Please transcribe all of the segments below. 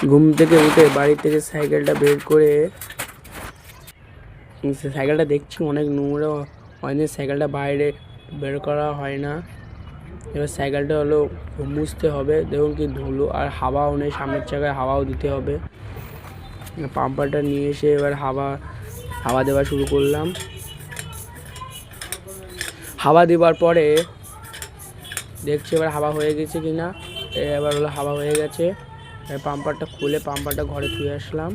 ঘুম থেকে উঠে বাড়ি থেকে সাইকেলটা বের করে সাইকেলটা দেখছি অনেক নোংরা, অনেক সাইকেলটা বাইরে বের করা হয় না। এবার সাইকেলটা হলো মুছতে হবে, দেখুন কি ধুলো, আর হাওয়াও নেই, সামনের চাকায় হাওয়াও দিতে হবে। পাম্পারটা নিয়ে এসে এবার হাওয়া দেওয়া শুরু করলাম। হাওয়া দেওয়ার পরে দেখছি এবার হাওয়া হয়ে গেছে কিনা। এবার হলো হাওয়া হয়ে গেছে। পাম্পারটা খুলে পাম্পারটা ঘরে ধুয়ে আসলাম।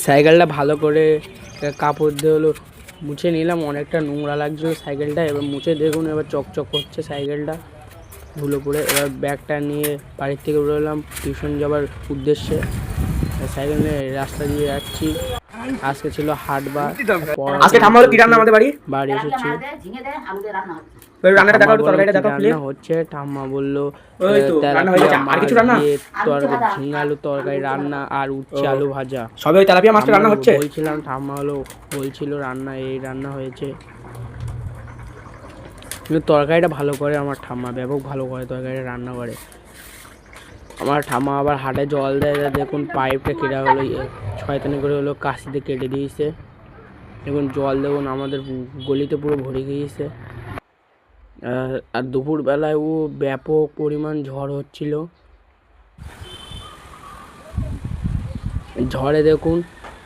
সাইকেলটা ভালো করে কাপড় দিয়ে হলো মুছে নিলাম, অনেকটা নোংরা লাগছিল সাইকেলটা। এবার মুছে দেখুন এবার চকচক করছে সাইকেলটা ধুলো পড়ে। এবার ব্যাগটা নিয়ে বাড়ির থেকে বেরোলাম টিউশন যাওয়ার উদ্দেশ্যে। সাইকেল নিয়ে রাস্তা দিয়ে যাচ্ছি। আজকে ছিল হাটবার। আজকে ঠাম্মা হলো কি রান্না আমাদের বাড়ি এসেছি, রান্নাটা দেখাও, তরকারিটা দেখাও প্লিজ। রান্না হচ্ছে, ঠাম্মা বললো ওই তো রান্না হয়ে গেছে, আর কিছু রান্না? ঝিঙে আলু তরকারি রান্না আর উচ্ছে আলু ভাজা। সবে ওই তেলাপিয়া মাছটা রান্না হচ্ছে। বলছিলাম ঠাম্মা হলো বলছিল রান্না এই রান্না হয়েছে। কিন্তু তরকারিটা ভালো করে আমার ঠাম্মা, ব্যাপক ভালো করে তরকারিটা রান্না করে আমার ঠাম্মা। আবার হাটে জল দেয়, দেখুন পাইপটা কেটে হলো শয়তানি করে হলো কাশিতে কেটে দিয়েছে। দেখুন জল দেখুন আমাদের গলিতে পুরো ভরে গিয়েছে। আর দুপুরবেলায় ব্যাপক পরিমাণ ঝড় হচ্ছিল। ঝড়ে দেখুন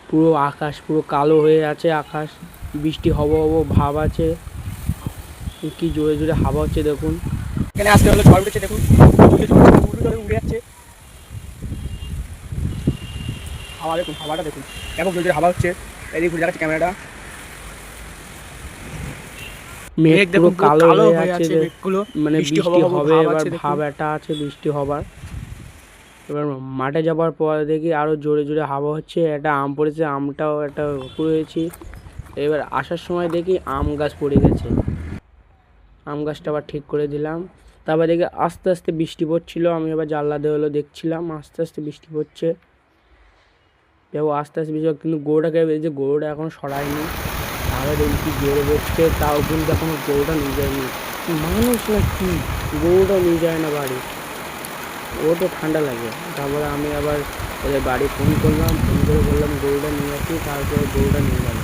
পুরো আকাশ পুরো কালো হয়ে আছে, আকাশ বৃষ্টি হব ভাব আছে। কি জোরে জোরে হাওয়া হচ্ছে দেখুন। এখানে আজকে হলো ঝড় উঠেছে, দেখুন উড়ে যাচ্ছে হাওয়া। দেখুন হাওয়াটা দেখুন, ব্যাপক জোরে হাওয়া হচ্ছে। এদিকে ঘুরে যাচ্ছে ক্যামেরাটা। মেঘ পুরো কালো হয়ে আছে, মানে বৃষ্টি হবে এবার ভাব একটা আছে বৃষ্টি হবার। এবার মাঠে যাবার পর দেখি আরো জোরে জোরে হাওয়া হচ্ছে। একটা আম পড়েছে, আমটাও একটা কুড়িয়েছি। এবার আসার সময় দেখি আম গাছ পড়ে গেছে, আম গাছটা আবার ঠিক করে দিলাম। তারপর দেখি আস্তে আস্তে বৃষ্টি পড়ছিল। আমি আবার জানলা দিয়ে হলো দেখছিলাম আস্তে আস্তে বৃষ্টি পড়ছে। দেখো আস্তে আস্তে বৃষ্টি, কিন্তু গরুটাকে বেরিয়েছে, গরুটা এখন সরায়নি। তাহলে দেখি কি জোরে পড়ছে, তাও কিন্তু এখন গরুটা নিয়ে যায়নি। মানুষ না কি গরুটা নিয়ে যায় না বাড়ি, ও তো ঠান্ডা লাগে। তারপরে আমি আবার ওদের বাড়ি ফোন করলাম, ফোন করে বললাম গরুটা নিয়ে আসি, তারপরে গরুটা নিয়ে গেল।